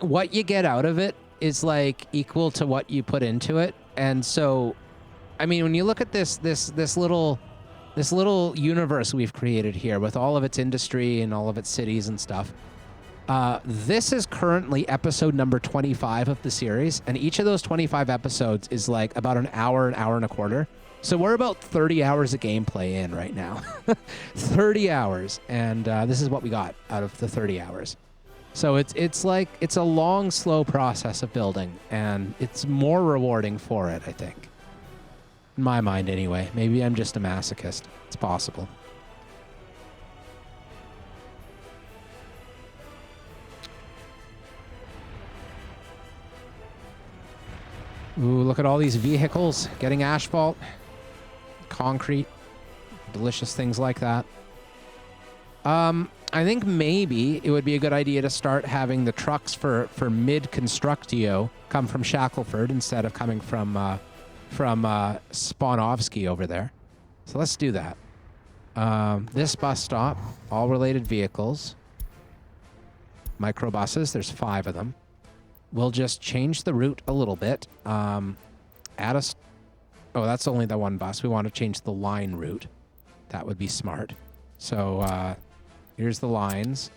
what you get out of it is like equal to what you put into it. And so, I mean, when you look at this little universe we've created here with all of its industry and all of its cities and stuff, this is currently episode number 25 of the series. And each of those 25 episodes is like about an hour and a quarter. So we're about 30 hours of gameplay in right now. 30 hours. And this is what we got out of the 30 hours. So it's like, it's a long, slow process of building, and it's more rewarding for it, I think. In my mind, anyway. Maybe I'm just a masochist. It's possible. Ooh, look at all these vehicles getting asphalt, concrete, delicious things like that. I think maybe it would be a good idea to start having the trucks for mid-constructio come from Shackleford instead of coming from Spanovsky over there. So let's do that. This bus stop, all related vehicles. Microbuses, there's 5 of them. We'll just change the route a little bit. Oh, that's only the one bus. We want to change the line route. That would be smart. So here's the lines.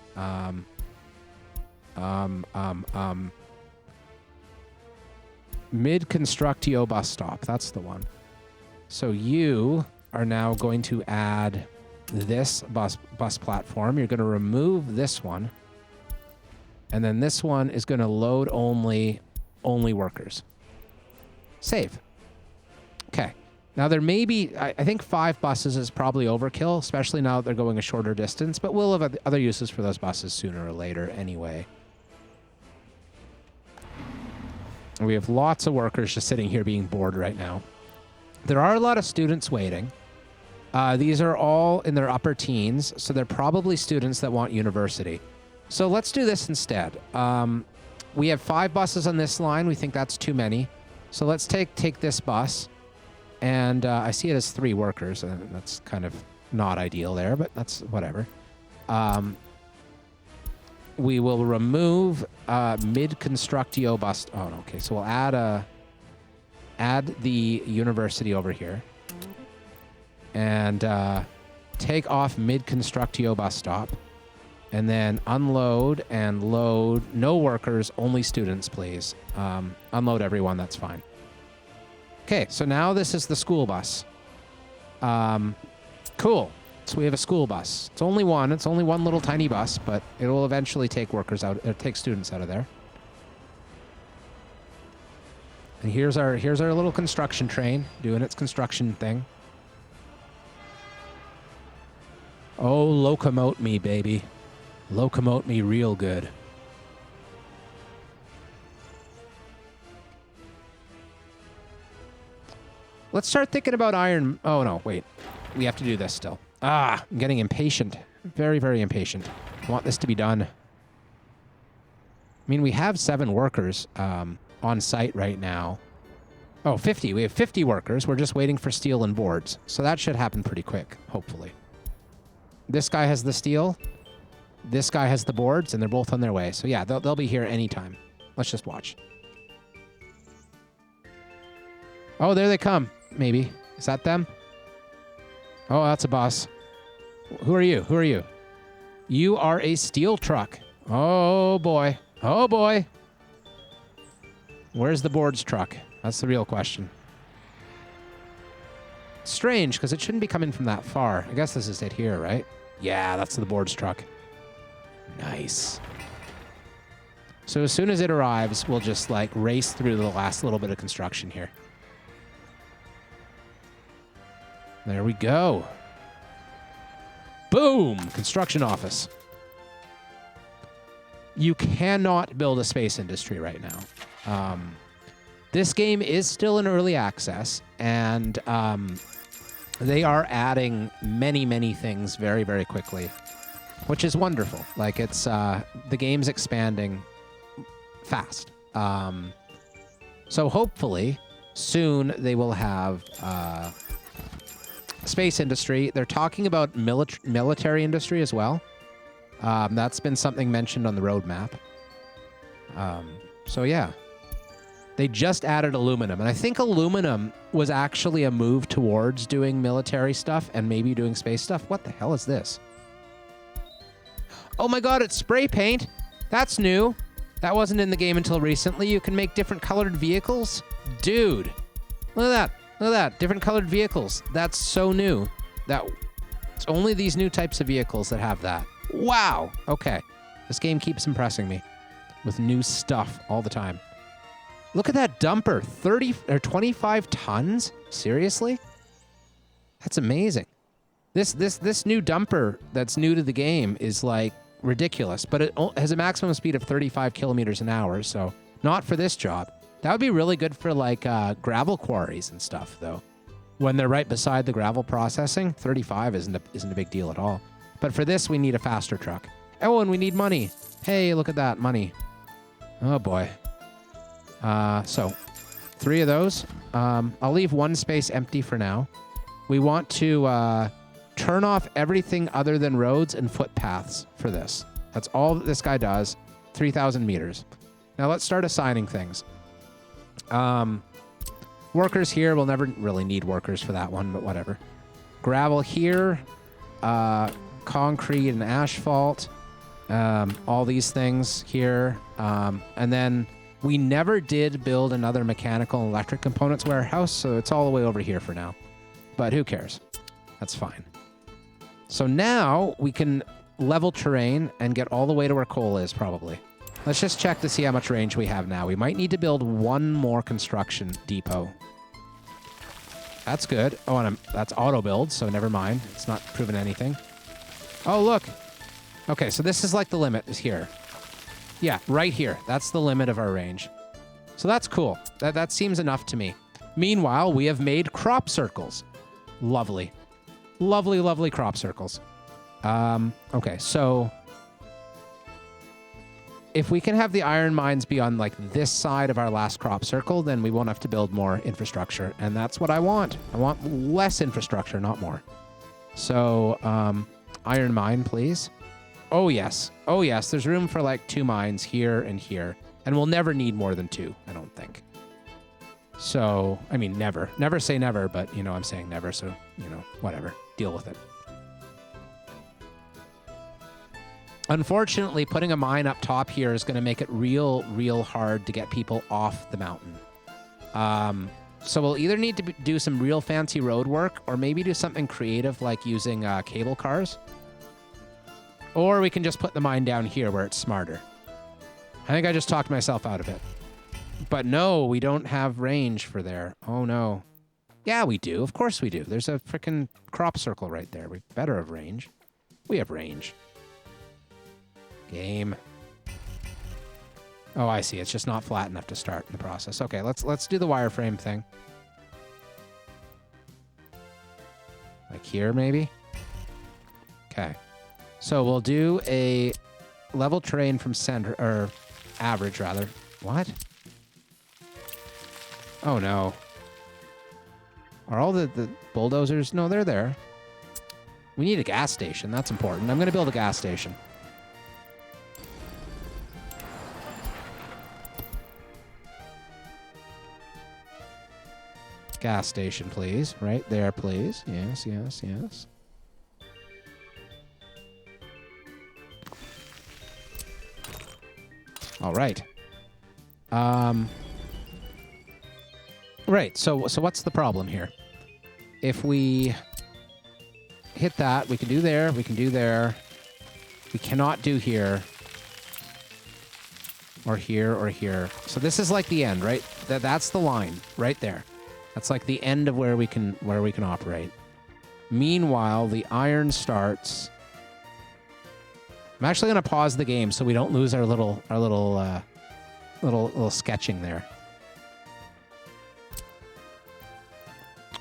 Mid-Constructio bus stop. That's the one. So you are now going to add this bus platform. You're going to remove this one. And then this one is going to load only workers. Save. Okay. Now there may be, I think 5 buses is probably overkill, especially now that they're going a shorter distance, but we'll have other uses for those buses sooner or later anyway. We have lots of workers just sitting here being bored right now. There are a lot of students waiting. These are all in their upper teens, so they're probably students that want university. So let's do this instead. We have 5 buses on this line. We think that's too many. So let's take this bus. And I see it as 3 workers. And that's kind of not ideal there, but that's whatever. We will remove mid-constructio bus. Oh, no, okay. So we'll add the university over here. And take off mid-constructio bus stop. And then unload and load. No workers, only students, please. Unload everyone, that's fine. Okay, so now this is the school bus. Cool. So we have a school bus. It's only one little tiny bus, but it will eventually take workers out, take students out of there. And here's our little construction train doing its construction thing. Oh, locomote me, baby. Locomote me real good. Let's start thinking about iron. Oh, no, wait. We have to do this still. I'm getting impatient. Very, very impatient. I want this to be done. I mean, we have 7 workers on site right now. Oh, 50. We have 50 workers. We're just waiting for steel and boards. So that should happen pretty quick, hopefully. This guy has the steel. This guy has the boards, and they're both on their way. So yeah, they'll be here anytime. Let's just watch. Oh, there they come. Maybe. Is that them? Oh, that's a bus. Who are you? Who are you? You are a steel truck. Oh, boy. Oh, boy. Where's the boards truck? That's the real question. Strange, because it shouldn't be coming from that far. I guess this is it here, right? Yeah, that's the boards truck. Nice. So as soon as it arrives, we'll just, like, race through the last little bit of construction here. There we go. Boom! Construction office. You cannot build a space industry right now. This game is still in early access, and they are adding many, many things very, very quickly, which is wonderful. Like, it's the game's expanding fast. So hopefully soon they will have space industry. They're talking about military industry as well. That's been something mentioned on the roadmap. So yeah, they just added aluminum, and I think aluminum was actually a move towards doing military stuff and maybe doing space stuff. What the hell is this? Oh my god, it's spray paint. That's new. That wasn't in the game until recently. You can make different colored vehicles. Dude, look at that. Look at that. Different colored vehicles. That's so new. It's only these new types of vehicles that have that. Wow. Okay. This game keeps impressing me with new stuff all the time. Look at that dumper. 25 tons? Seriously? That's amazing. This new dumper that's new to the game is like ridiculous, but it has a maximum speed of 35 kilometers an hour, so not for this job. That would be really good for like gravel quarries and stuff, though. When they're right beside the gravel processing, 35 isn't a big deal at all. But for this, we need a faster truck. Oh, and we need money. Hey, look at that, money. Oh boy. So 3 of those. I'll leave 1 space empty for now. We want to turn off everything other than roads and footpaths for this. That's all that this guy does. 3,000 meters. Now let's start assigning things. Workers here. We'll never really need workers for that one, but whatever. Gravel here. Concrete and asphalt. All these things here. And then we never did build another mechanical and electric components warehouse, so it's all the way over here for now. But who cares? That's fine. So now we can level terrain and get all the way to where coal is, probably. Let's just check to see how much range we have now. We might need to build one more construction depot. That's good. Oh, and that's auto build, so never mind. It's not proving anything. Oh, look. Okay, so this is like the limit is here. Yeah, right here. That's the limit of our range. So that's cool. That seems enough to me. Meanwhile, we have made crop circles. Lovely. Lovely, lovely crop circles. Okay, so if we can have the iron mines be on like this side of our last crop circle, then we won't have to build more infrastructure. And that's what I want. I want less infrastructure, not more. So, iron mine, please. Oh, yes. Oh, yes. There's room for like 2 mines here and here. And we'll never need more than 2, I don't think. So, I mean, never. Never say never, but, you know, I'm saying never. So, you know, whatever. Deal with it. Unfortunately, putting a mine up top here is going to make it real hard to get people off the mountain. So we'll either need to do some real fancy road work or maybe do something creative like using cable cars. Or we can just put the mine down here where it's smarter. I think I just talked myself out of it. But no, we don't have range for there. Oh, no. Yeah, we do. Of course we do. There's a freaking crop circle right there. We better have range. We have range. Game. Oh, I see. It's just not flat enough to start in the process. Okay, let's do the wireframe thing. Like here, maybe? Okay. So we'll do a level terrain from center, or average, rather. What? Oh, no. Are all the bulldozers? No, they're there. We need a gas station. That's important. I'm going to build a gas station. Gas station, please. Right there, please. Yes, yes, yes. All right. Right, so what's the problem here? If we hit that, we can do there, we can do there. We cannot do here. Or here, or here. So this is like the end, right? That's the line, right there. That's like the end of where we can operate. Meanwhile, the iron starts. I'm actually going to pause the game so we don't lose our little sketching there.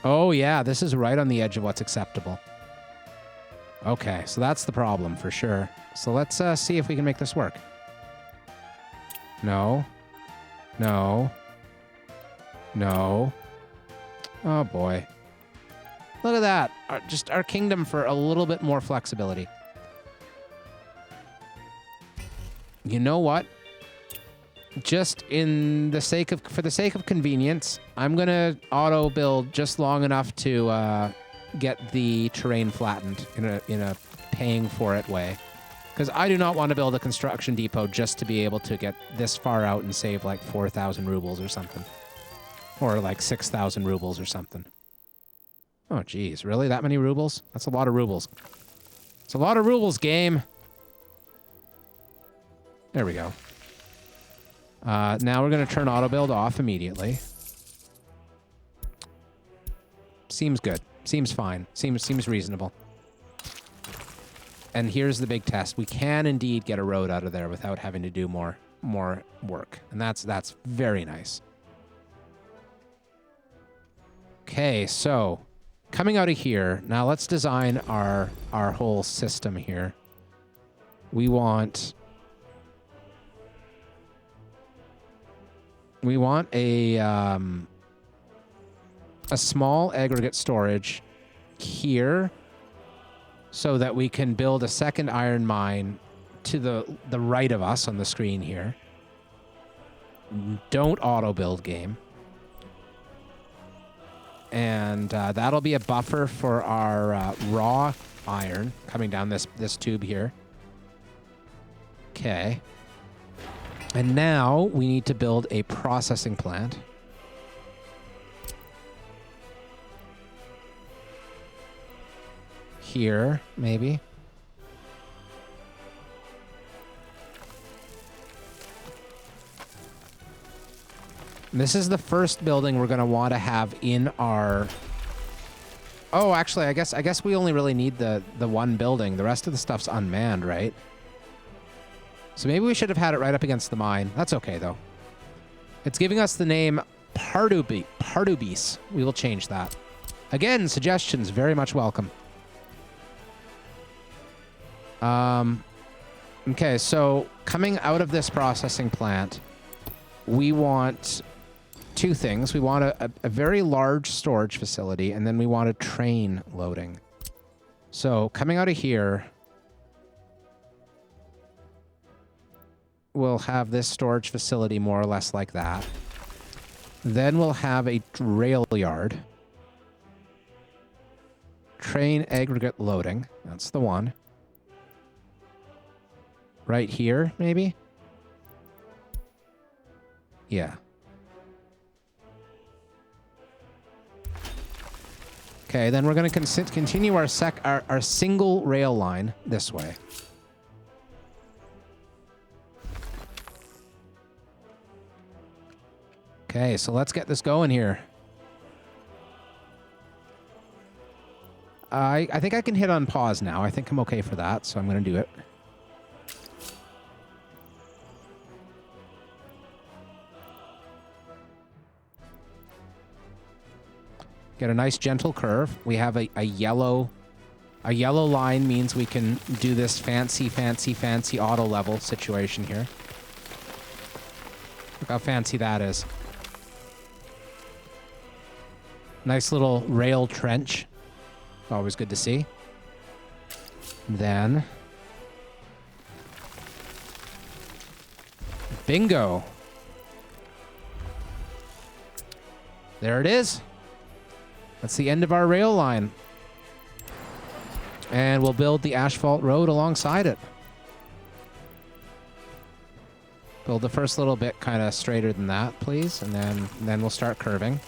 Oh yeah, this is right on the edge of what's acceptable. Okay, so that's the problem for sure. So let's see if we can make this work. No. No. No. Oh boy. Look at that. Just our kingdom for a little bit more flexibility. You know what? Just for the sake of convenience, I'm gonna auto build just long enough to get the terrain flattened in a paying for it way, because I do not want to build a construction depot just to be able to get this far out and save like 4,000 rubles or something, or like 6,000 rubles or something. Oh geez, really? That many rubles? That's a lot of rubles. It's a lot of rubles, game. There we go. Now we're going to turn auto build off immediately. Seems good. Seems fine. Seems reasonable. And here's the big test. We can indeed get a road out of there without having to do more work. And that's very nice. Okay, so coming out of here, now let's design our whole system here. We want a small aggregate storage here so that we can build a second iron mine to the right of us on the screen here. Don't auto-build, game. And that'll be a buffer for our raw iron coming down this tube here. Okay. And now we need to build a processing plant. Here, maybe. This is the first building we're going to want to have in our... Oh, actually, I guess we only really need the one building. The rest of the stuff's unmanned, right? So maybe we should have had it right up against the mine. That's okay, though. It's giving us the name Pardubis. We will change that. Again, suggestions very much welcome. Okay, so coming out of this processing plant, we want two things. We want a very large storage facility, and then we want a train loading. So coming out of here, we'll have this storage facility more or less like that. Then we'll have a rail yard. Train aggregate loading. That's the one. Right here, maybe? Yeah. Okay, then we're going to continue our single rail line this way. Okay, so let's get this going here. I think I can hit on pause now. I think I'm okay for that, so I'm going to do it. Get a nice gentle curve. We have a yellow line means we can do this fancy auto level situation here. Look how fancy that is. Nice little rail trench. Always good to see. Then bingo. There it is. That's the end of our rail line. And we'll build the asphalt road alongside it. Build the first little bit kind of straighter than that, please. And then we'll start curving.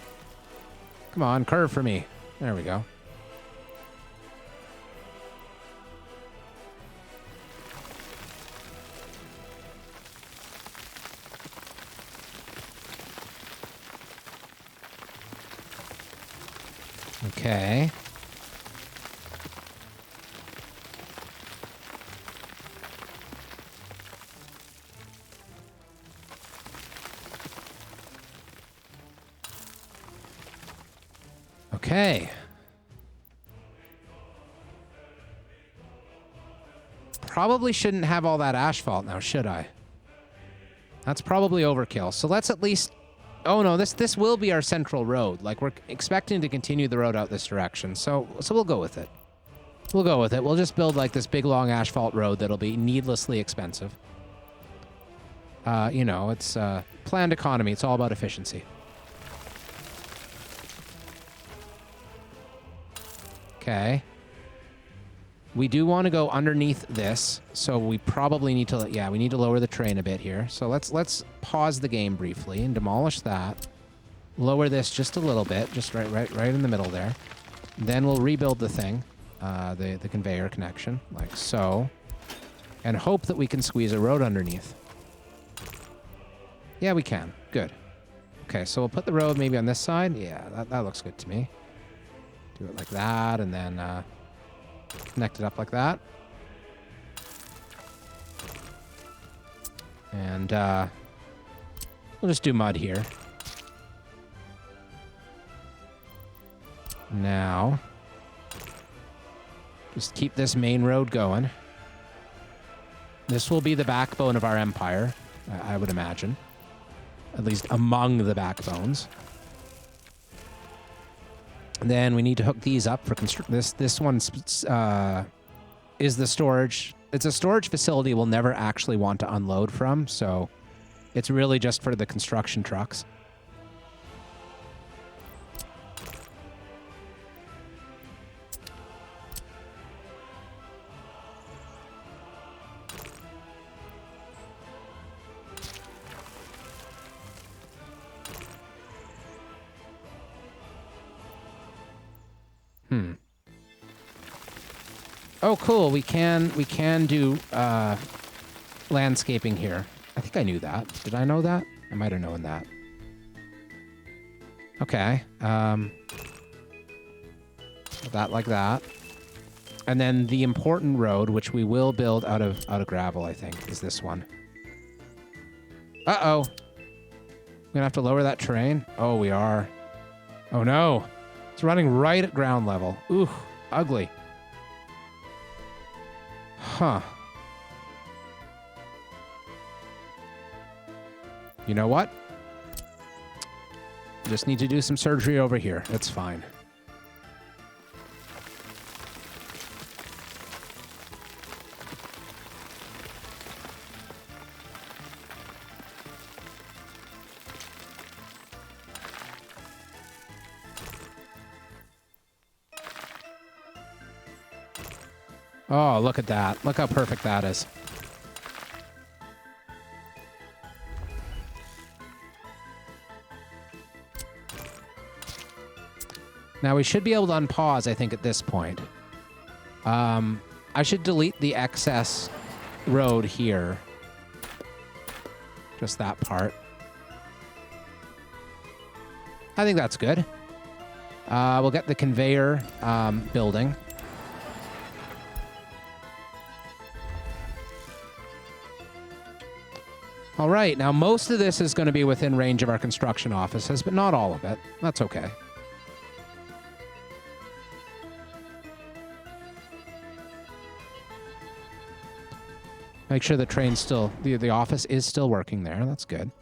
Come on, curve for me. There we go. Okay. Okay. Probably shouldn't have all that asphalt now, should I? That's probably overkill. So let's at least... Oh no, this will be our central road. Like, we're expecting to continue the road out this direction. So we'll go with it. We'll go with it. We'll just build like this big long asphalt road that'll be needlessly expensive. You know, it's planned economy. It's all about efficiency. Okay. We do want to go underneath this, so we probably need to, yeah, we need to lower the train a bit here. So let's pause the game briefly and demolish that. Lower this just a little bit, just right in the middle there. Then we'll rebuild the thing, the conveyor connection, like so, and hope that we can squeeze a road underneath. Yeah, we can. Good. Okay, so we'll put the road maybe on this side. Yeah, that looks good to me. Do it like that, and then connect it up like that. And we'll just do mud here. Now, just keep this main road going. This will be the backbone of our empire, I would imagine. At least among the backbones. And then we need to hook these up for this one's is the storage. It's a storage facility we'll never actually want to unload from, so it's really just for the construction trucks. Oh, cool. We can do landscaping here. I think I knew that. Did I know that? I might have known that. Okay. That like that. And then the important road, which we will build out of gravel, I think, is this one. Uh-oh. We're gonna have to lower that terrain? Oh, we are. Oh no. It's running right at ground level. Ooh, ugly. Huh. You know what? Just need to do some surgery over here. It's fine. Oh, look at that. Look how perfect that is. Now, we should be able to unpause, I think, at this point. I should delete the excess road here. Just that part. I think that's good. We'll get the conveyor building. All right, now most of this is going to be within range of our construction offices, but not all of it. That's okay. Make sure the train's still, the office is still working there. That's good.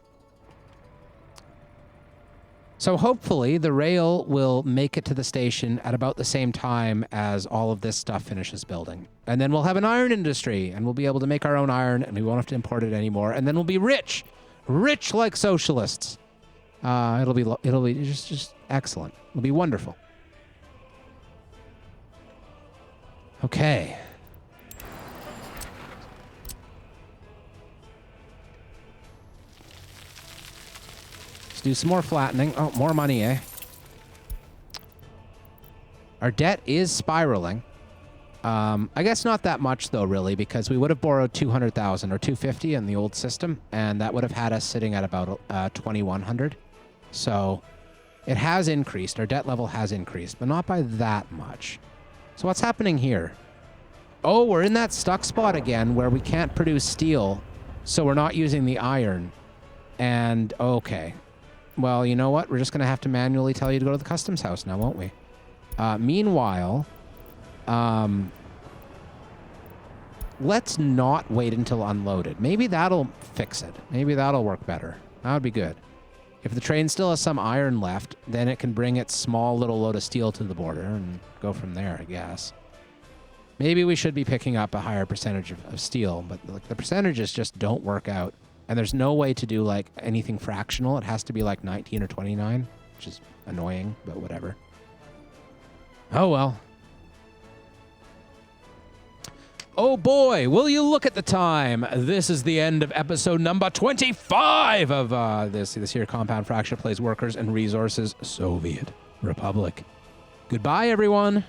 So hopefully the rail will make it to the station at about the same time as all of this stuff finishes building. And then we'll have an iron industry, and we'll be able to make our own iron, and we won't have to import it anymore. And then we'll be rich. Rich like socialists. It'll be just excellent. It'll be wonderful. Okay. Let's do some more flattening. Oh, more money, eh? Our debt is spiraling. I guess not that much, though, really, because we would have borrowed 200,000 or 250 in the old system, and that would have had us sitting at about 2,100. So it has increased. Our debt level has increased, but not by that much. So what's happening here? Oh, we're in that stuck spot again where we can't produce steel, so we're not using the iron. And, okay. Well, you know what? We're just going to have to manually tell you to go to the customs house now, won't we? Meanwhile, let's not wait until unloaded. Maybe that'll fix it. Maybe that'll work better. That would be good. If the train still has some iron left, then it can bring its small little load of steel to the border and go from there, I guess. Maybe we should be picking up a higher percentage of steel, but like, the percentages just don't work out. And there's no way to do like anything fractional. It has to be like 19 or 29, which is annoying, but whatever. Oh, well. Oh boy, will you look at the time. This is the end of episode number 25 of this here Compound Fracture Plays Workers and Resources Soviet Republic. Goodbye, everyone.